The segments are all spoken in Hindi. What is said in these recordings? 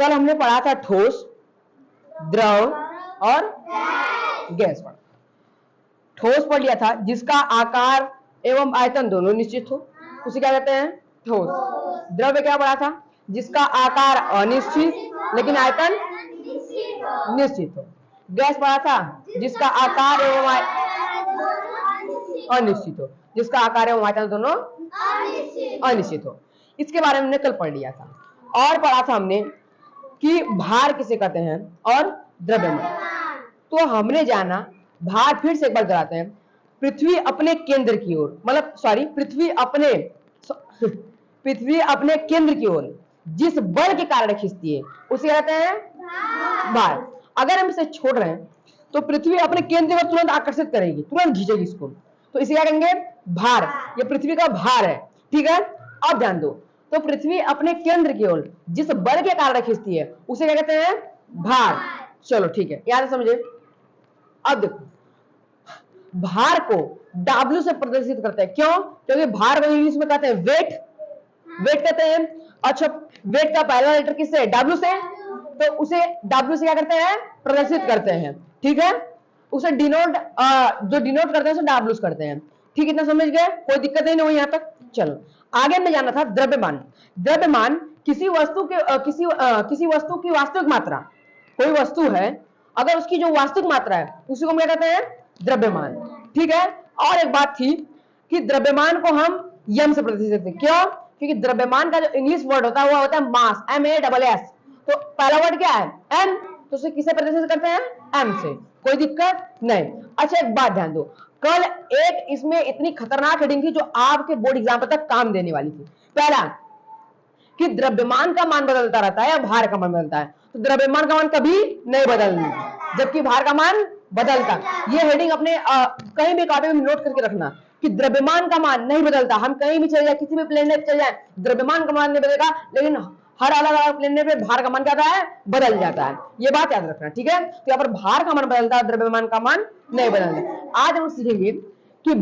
कल हमने पढ़ा था ठोस, द्रव और गैस पढ़ा। ठोस पढ़ लिया था जिसका आकार एवं आयतन दोनों निश्चित हो, उसे क्या कहते हैं? ठोस। द्रव्य क्या पढ़ा था? जिसका आकार अनिश्चित लेकिन आयतन निश्चित हो। गैस पढ़ा था जिसका आकार एवं अनिश्चित हो, जिसका आकार एवं आयतन दोनों अनिश्चित हो। इसके बारे में हमने कल पढ़ लिया था। और पढ़ा था हमने कि भार किसे कहते हैं और द्रव्यमान। तो हमने जाना भार, फिर से एक बार दोहराते हैं, पृथ्वी अपने केंद्र की ओर, मतलब सॉरी पृथ्वी अपने केंद्र की ओर जिस बल के कारण खींचती है उसे कहते हैं भार। अगर हम इसे छोड़ रहे हैं तो पृथ्वी अपने केंद्र को तुरंत आकर्षित करेगी, तुरंत खींचेगी इसको, तो इसे क्या कहेंगे? भार। ये पृथ्वी का भार है, ठीक है। अब ध्यान दो, तो पृथ्वी अपने केंद्र की ओर जिस बल के कारण खींचती है उसे क्या कहते हैं? भार। चलो ठीक है, याद समझे। अब देखो, भार को W से प्रदर्शित करते हैं। क्यों? क्योंकि भार को इंग्लिश में कहते हैं वेट, वेट कहते हैं। अच्छा, वेट का पहला लेटर किससे? W से, तो उसे W से क्या करते हैं? प्रदर्शित करते हैं, ठीक है। उसे डिनोट, जो डिनोट करते हैं उसे W करते हैं, ठीक। इतना समझ गए? कोई दिक्कत नहीं हुई यहां तक। चलो आगे में जाना था द्रव्यमान। द्रव्यमान किसी वस्तु की वास्तविक मात्रा, कोई वस्तु है अगर उसकी जो वास्तविक मात्रा है उसी को हम क्या कहते हैं? द्रव्यमान, ठीक है। और एक बात थी कि द्रव्यमान को हम यम से प्रदर्शित करते हैं। क्यों? क्योंकि द्रव्यमान का जो इंग्लिश वर्ड होता है वो होता है मास, MASS। तो पहला वर्ड क्या है? M, तो उसे किसे प्रदर्शित करते हैं? M से। कोई दिक्कत नहीं। अच्छा एक बात ध्यान दो, कल एक इसमें इतनी खतरनाक हेडिंग थी जो आपके बोर्ड एग्जाम तक काम देने वाली थी। पहला कि द्रव्यमान का मान बदलता रहता है या भार का मान बदलता है? तो द्रव्यमान का मान कभी नहीं बदलता जबकि भार का मान बदलता। ये हेडिंग अपने कहीं भी कॉपी में नोट करके रखना कि द्रव्यमान का मान नहीं बदलता। हम कहीं भी चले जाए, किसी भी प्लेनेट चले जाए, द्रव्यमान का मान नहीं बदलेगा, लेकिन हर अलग अलग प्लेनेट पे भार का मान क्या है? बदल जाता है। ये बात याद रखना, ठीक है। तो यहाँ पर भार का मान बदलता है, द्रव्यमान का मान नहीं बदलता। आज हम सीखेंगे कि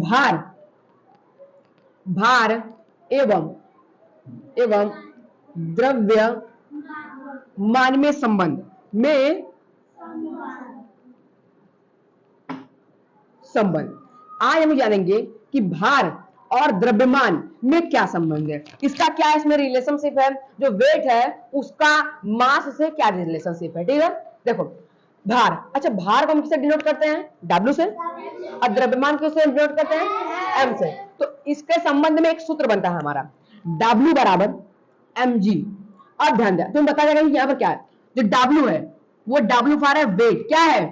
भार एवं द्रव्यमान में संबंध आज हम जानेंगे कि भार और द्रव्यमान में क्या संबंध है, इसका क्या इसमें रिलेशनशिप है, जो वेट है उसका मास से क्या रिलेशनशिप है, ठीक है। देखो भार, अच्छा भार को हम किससे डिनोट करते हैं? W से। और द्रव्यमान किससे डिनोट करते हैं? M से। तो इसके संबंध में एक सूत्र बनता है हमारा, W बराबर mg। अब ध्यान दें, तुम बता जाएगा यहाँ पर क्या है। जो W है वो W फॉर है वेट। क्या है?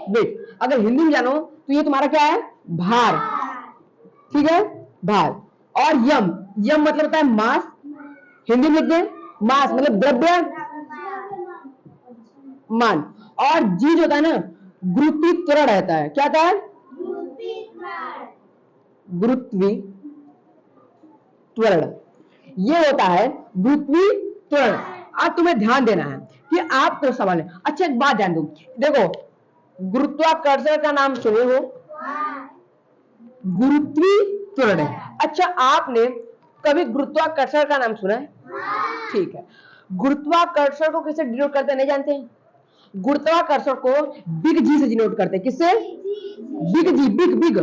वेट। अगर हिंदी में जानो तो ये तुम्हारा क्या है? भार, ठीक है, भार। और यम मतलब होता है मास, हिंदी में लिख दें मास मतलब द्रव्यमान। और जी जो होता है ना, गुरुत्वीय त्वरण रहता है। क्या होता है? गुरुत्वीय त्वरण। ये होता है गुरुत्वीय त्वरण। अब तुम्हें ध्यान देना है कि आपको सवाल है। अच्छा एक बात ध्यान दो, देखो गुरुत्वाकर्षण का नाम सुने हो? गुरुत्वीय त्वरण है। अच्छा आपने कभी गुरुत्वाकर्षण का नाम सुना है? ठीक है। गुरुत्वाकर्षण को किससे डिनोट करते हैं नहीं जानते हैं? गुरुत्वाकर्षण को बिग जी से डिनोट करते हैं। किससे? बिग जी, बिग।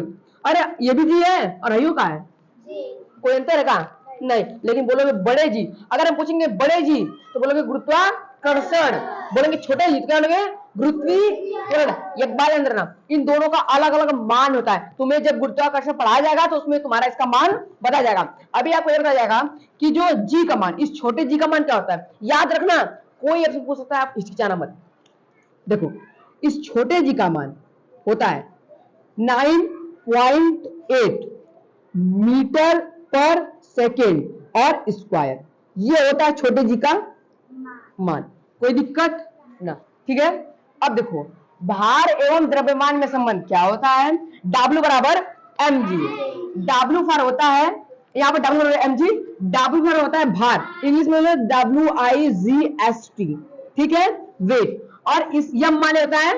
अरे ये भी जी है और अयु का है, कोई अंतर है का? नहीं। लेकिन बोलोगे बड़े जी, अगर हम पूछेंगे बड़े जी तो बोलोगे गुरुत्वाकर्षण, बोलेंगे छोटे जी तो क्या बोलोगे? गुरुत्वीय त्वरण। एक बात अंदर ना, इन दोनों का अलग अलग मान होता है। तुम्हें जब गुरुत्वाकर्षण पढ़ाया जाएगा तो उसमें तुम्हारा इसका मान बताया जाएगा। अभी आपको यह बताया जाएगा कि जो जी का मान, इस छोटे जी का मान क्या होता है। याद रखना, कोई आपसे पूछ सकता है, आप हिचकिचाना मत। देखो इस छोटे जी का मान होता है 9.8 मीटर पर सेकेंड और स्क्वायर। ये होता है छोटे जी का मान। कोई दिक्कत ना, ठीक है। अब देखो भार एवं द्रव्यमान में संबंध क्या होता है? W बराबर mg। W फॉर होता है, यहाँ पर W बराबर mg, W फॉर होता है भार, इंग्लिश में WIGST, ठीक है, वेट। और इस यम माने होता है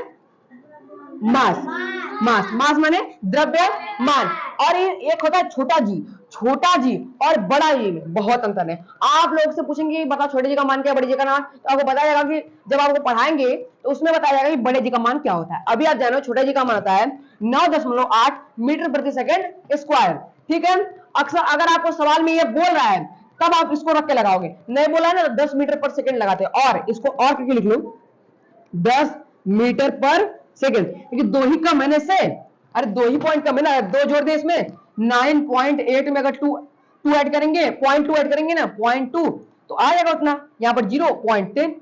मास माने द्रव्यमान। और एक होता है छोटा जी, छोटा जी और बड़ा जी में बहुत अंतर है। आप लोग से पूछेंगे बताओ छोटे जी का मान क्या है, बड़े जी का मान, तो आपको बताया जाएगा कि जब आपको पढ़ाएंगे तो उसमें बताया जाएगा कि बड़े जी का मान क्या होता है। अभी आप जानो छोटे जी का मान होता है 9.8 मीटर प्रति सेकंड स्क्वायर। ठीक है, अक्सर अगर आपको सवाल में ये बोल रहा है तब आप इसको रख के लगाओगे, नहीं बोला है ना 10 मीटर पर सेकंड लगाते हैं, और इसको और करके लिख लो 10 मीटर पर सेकंड, क्योंकि दो ही कम है ना इससे, अरे दो ही पॉइंट कम है ना, दो जोड़ दे इसमें 9.8 में अगर टू ऐड करेंगे 0.2 ऐड करेंगे ना 0.2 तो आ जाएगा उतना, यहाँ पर 0.10,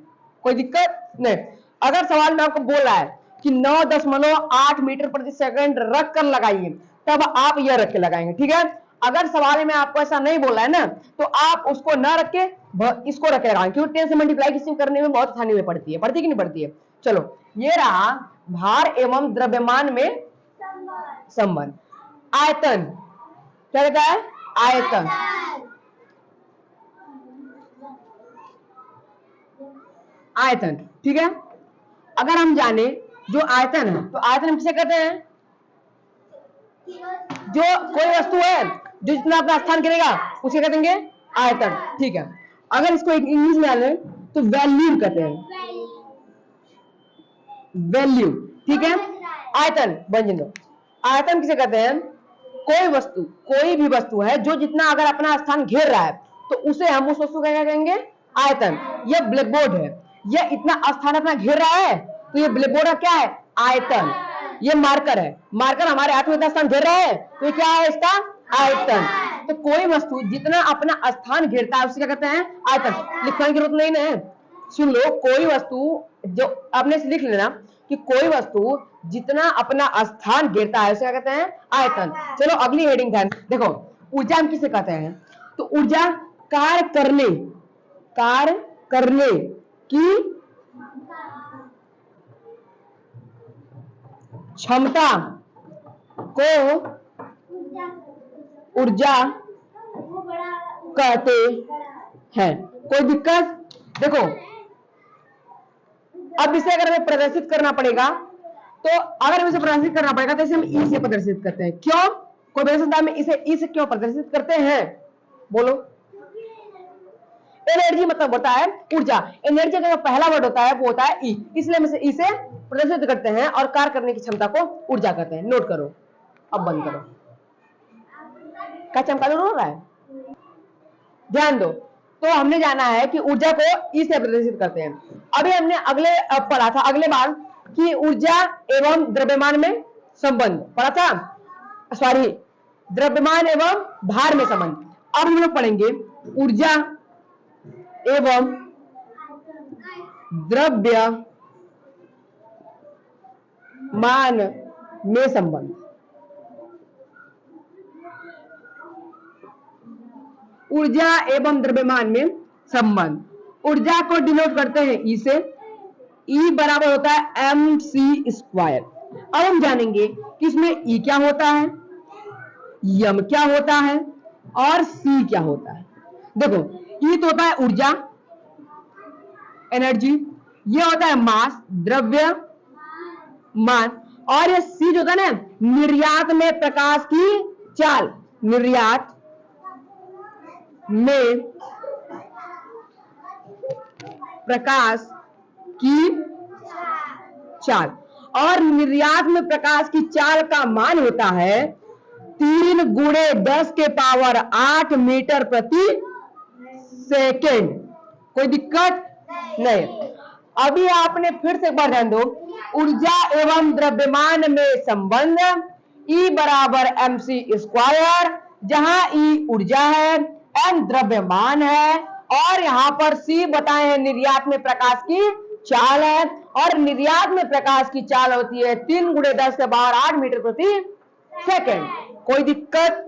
कोई दिक्कत नहीं। अगर सवाल में आपको बोल रहा है कि 9.8 मीटर प्रति सेकंड रख कर लगाइए तब आप यह रख के लगाएंगे। ठीक है, अगर सवाल में आपको ऐसा नहीं बोला है ना तो आप उसको ना रख के इसको रख के लगाएंगे, क्योंकि 10 से मल्टीप्लाई करने में बहुत आसानी में पड़ती है, पड़ती कि नहीं पड़ती है। चलो ये रहा भार एवं द्रव्यमान में संबंध। आयतन क्या कहता है, आयतन, आयतन। ठीक है, अगर हम जाने जो आयतन है तो आयतन किसे कहते हैं, जो कोई वस्तु है जो जितना अपना स्थान करेगा उसे कहते हैं आयतन। ठीक है, अगर इसको इंग्लिश में आने तो वैल्यू कहते हैं, वैल्यू। ठीक है, आयतन बन दो, आयतन किसे कहते हैं, कोई वस्तु, कोई भी वस्तु है जो जितना अगर अपना स्थान घेर रहा है तो उसे हम उस वस्तु का क्या कहेंगे, आयतन। यह ब्लैक बोर्ड है, यह इतना स्थान अपना घेर रहा है तो ये ब्लैक बोर्ड का क्या है, आयतन। ये मार्कर है, मार्कर हमारे हाथ में इतना स्थान घेर रहा है तो ये क्या है, इसका आयतन। तो कोई वस्तु जितना अपना स्थान घेरता है उसे क्या कहते हैं, आयतन। लिखने की जरूरत नहीं है, सुन लो, कोई वस्तु जो आपने लिख लेना कि कोई वस्तु जितना अपना स्थान घेरता है उसे क्या कहते हैं, आयतन। चलो अगली हेडिंग ध्यान देखो, ऊर्जा हम किसे कहते हैं, तो ऊर्जा कार्य करने की क्षमता को ऊर्जा कहते हैं। कोई दिक्कत, देखो अब इसे अगर हमें प्रदर्शित करना पड़ेगा तो अगर हमें इसे प्रदर्शित करना पड़ेगा तो इसे हम ई से प्रदर्शित करते हैं। क्यों, कोई बता सकता है हमें इसे ई से क्यों प्रदर्शित करते हैं, बोलो। एनर्जी मतलब होता है ऊर्जा, एनर्जी का जो पहला वर्ड होता है वो होता है ई, इसलिए हम इसे ई से प्रदर्शित करते हैं और कार्य करने की क्षमता को ऊर्जा कहते हैं। नोट करो, अब बंद करो, क्या चमका हो रहा है, ध्यान दो। तो हमने जाना है कि ऊर्जा को ई से प्रदर्शित करते हैं। अभी हमने अगले पढ़ा था अगले बार कि ऊर्जा एवं द्रव्यमान में संबंध पढ़ा था, सॉरी द्रव्यमान एवं भार में संबंध। अब हम लोग पढ़ेंगे ऊर्जा एवं द्रव्यमान में संबंध। ऊर्जा एवं द्रव्यमान में संबंध, ऊर्जा को डिनोट करते हैं ई से, ई बराबर होता है mc स्क्वायर। अब हम जानेंगे कि इसमें ई क्या होता है, यम क्या होता है और सी क्या होता है। देखो ई तो होता है ऊर्जा, एनर्जी, ये होता है मास, द्रव्य मान, और ये सी जो होता है ना निर्यात में प्रकाश की चाल, निर्यात में प्रकाश की चाल, और निर्यात में प्रकाश की चाल का मान होता है 3 गुणे 10 के पावर 8 मीटर प्रति सेकेंड। कोई दिक्कत नहीं। अभी आपने फिर से एक बार ध्यान दो, ऊर्जा एवं द्रव्यमान में संबंध, ई बराबर mc स्क्वायर, जहां ई ऊर्जा है, एम द्रव्यमान है, और यहां पर सी बताए हैं निर्यात में प्रकाश की चाल है, और निर्यात में प्रकाश की चाल होती है 3 गुणे 10 के पावर 8 मीटर प्रति सेकेंड। कोई दिक्कत